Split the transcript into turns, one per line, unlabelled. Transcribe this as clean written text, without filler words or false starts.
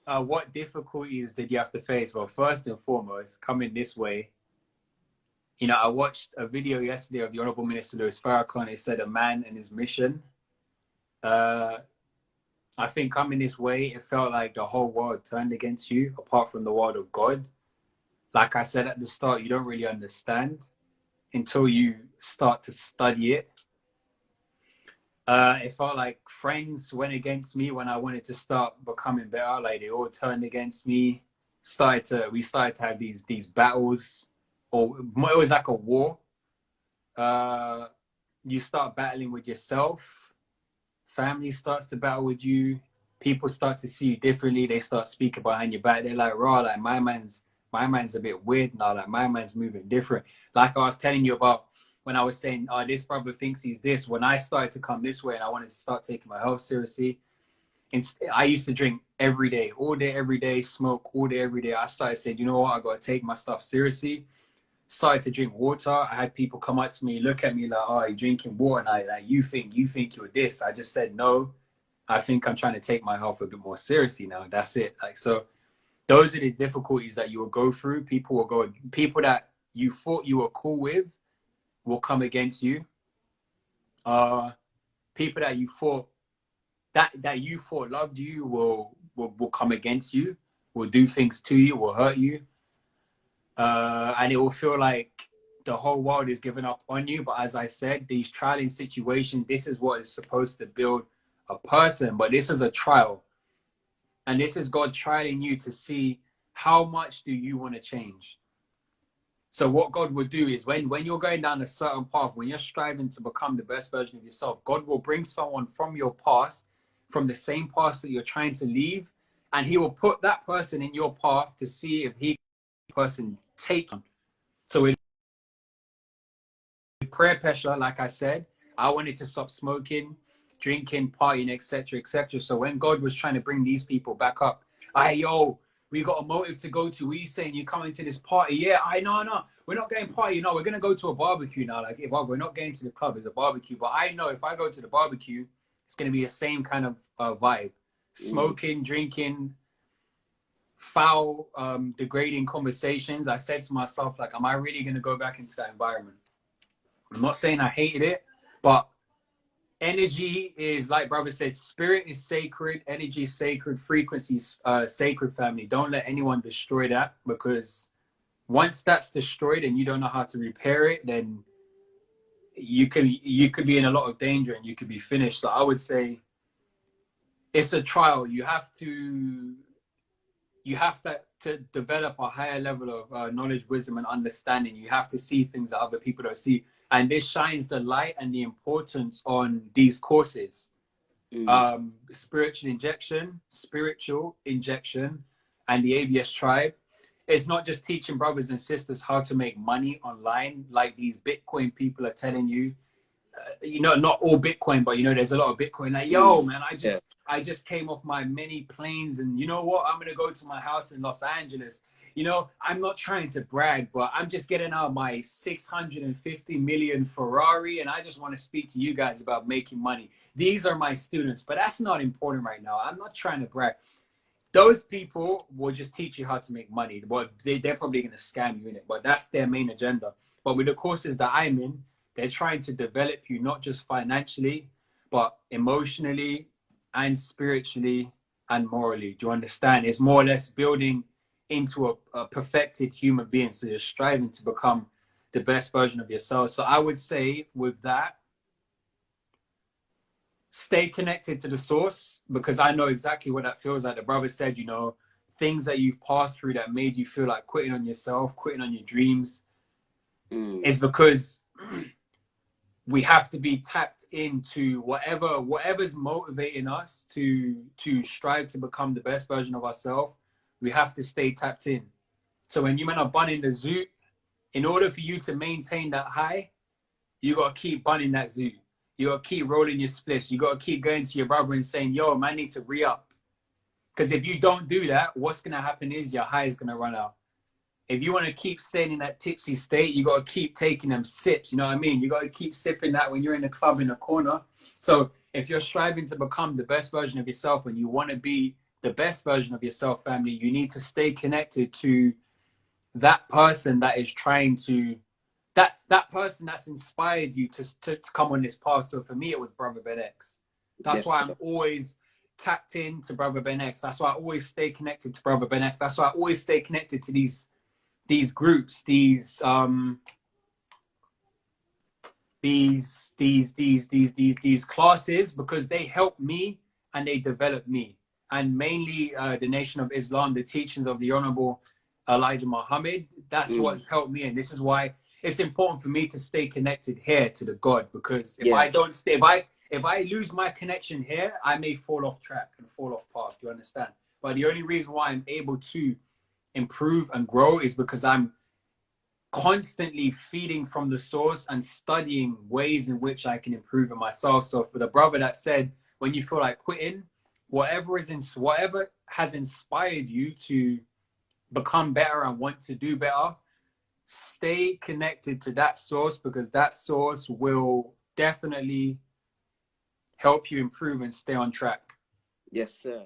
what difficulties did you have to face? Well, first and foremost, coming this way, you know, I watched a video yesterday of the Honourable Minister Farrakhan. It said a man and his mission. I think coming this way, it felt like the whole world turned against you, apart from the word of God. Like I said at the start, you don't really understand until you start to study it. It felt like friends went against me when I wanted to start becoming better. Like they all turned against me. We started to have these battles, or it was like a war. You start battling with yourself. Family starts to battle with you. People start to see you differently. They start speaking behind your back. They're like, raw, like my man's a bit weird now. Like my man's moving different. Like I was telling you about when I was saying, oh, this brother thinks he's this. When I started to come this way and I wanted to start taking my health seriously, and I used to drink every day, all day, every day, smoke all day, every day. I started saying, you know what, I got to take my stuff seriously. Started to drink water. I had people come up to me, look at me like, oh, you're drinking water. And I like, you think you're this. I just said, no, I think I'm trying to take my health a bit more seriously now. That's it. Like, so those are the difficulties that you will go through. People that you thought you were cool with will come against you. People that you thought loved you will come against you, will do things to you, will hurt you. And it will feel like the whole world is giving up on you. But as I said, these trialing situations, this is what is supposed to build a person. But this is a trial. And this is God trialing you to see how much do you want to change. So what God will do is when you're going down a certain path, when you're striving to become the best version of yourself, God will bring someone from your past, from the same past that you're trying to leave, and he will put that person in your path to see if he person take on. So with prayer pressure, like I said, I wanted to stop smoking, drinking, partying, etc., etc. So when God was trying to bring these people back up, we got a motive to go to. We saying you coming to this party? Yeah, no, we're not going party. No, we're gonna go to a barbecue now. Like, we're not going to the club, it's a barbecue. But I know if I go to the barbecue, it's gonna be the same kind of vibe: smoking, drinking, foul, degrading conversations. I said to myself, like, am I really gonna go back into that environment? I'm not saying I hated it, but energy is, like brother said, spirit is sacred, energy is sacred, frequency is sacred, family. Don't let anyone destroy that, because once that's destroyed and you don't know how to repair it, then you could be in a lot of danger and you could be finished. So I would say it's a trial. You have to develop a higher level of knowledge, wisdom, and understanding. You have to see things that other people don't see. And this shines the light and the importance on these courses. Spiritual injection, and the ABS tribe. It's not just teaching brothers and sisters how to make money online, like these Bitcoin people are telling you. Not all Bitcoin, but there's a lot of Bitcoin. Like, yo, man, I just came off my many planes, and you know what? I'm gonna go to my house in Los Angeles. I'm not trying to brag, but I'm just getting out my 650 million Ferrari, and I just want to speak to you guys about making money. These are my students, but that's not important right now. I'm not trying to brag. Those people will just teach you how to make money. Well, they're probably going to scam you in it, but that's their main agenda. But with the courses that I'm in, they're trying to develop you not just financially, but emotionally and spiritually and morally. Do you understand? It's more or less building into a perfected human being. So you're striving to become the best version of yourself. So I would say with that, stay connected to the source, because I know exactly what that feels like. The brother said, things that you've passed through that made you feel like quitting on yourself, quitting on your dreams, is because we have to be tapped into whatever's motivating us to strive to become the best version of ourselves. We have to stay tapped in. So when you men are bunning the zoot, in order for you to maintain that high, you got to keep bunning that zoot. You got to keep rolling your spliffs. You got to keep going to your brother and saying, yo, man, I need to re-up. Because if you don't do that, what's going to happen is your high is going to run out. If you want to keep staying in that tipsy state, you got to keep taking them sips. You know what I mean? You got to keep sipping that when you're in the club in the corner. So if you're striving to become the best version of yourself and you want to be the best version of yourself, family, you need to stay connected to that person that is trying to, that person that's inspired you to come on this path. So for me, it was Brother Ben X. That's
Yes,
why
sir.
I'm always tapped in to Brother Ben X. That's why I always stay connected to Brother Ben X. That's why I always stay connected to these groups, these classes, because they help me and they develop me. And mainly the Nation of Islam, the teachings of the Honourable Elijah Muhammad, that's what's helped me. And this is why it's important for me to stay connected here to the God, because if
Yeah.
I don't stay, if I lose my connection here, I may fall off track and fall off path. Do you understand? But the only reason why I'm able to improve and grow is because I'm constantly feeding from the source and studying ways in which I can improve in myself. So for the brother that said, when you feel like quitting, whatever has inspired you to become better and want to do better, stay connected to that source, because that source will definitely help you improve and stay on track.
Yes, sir.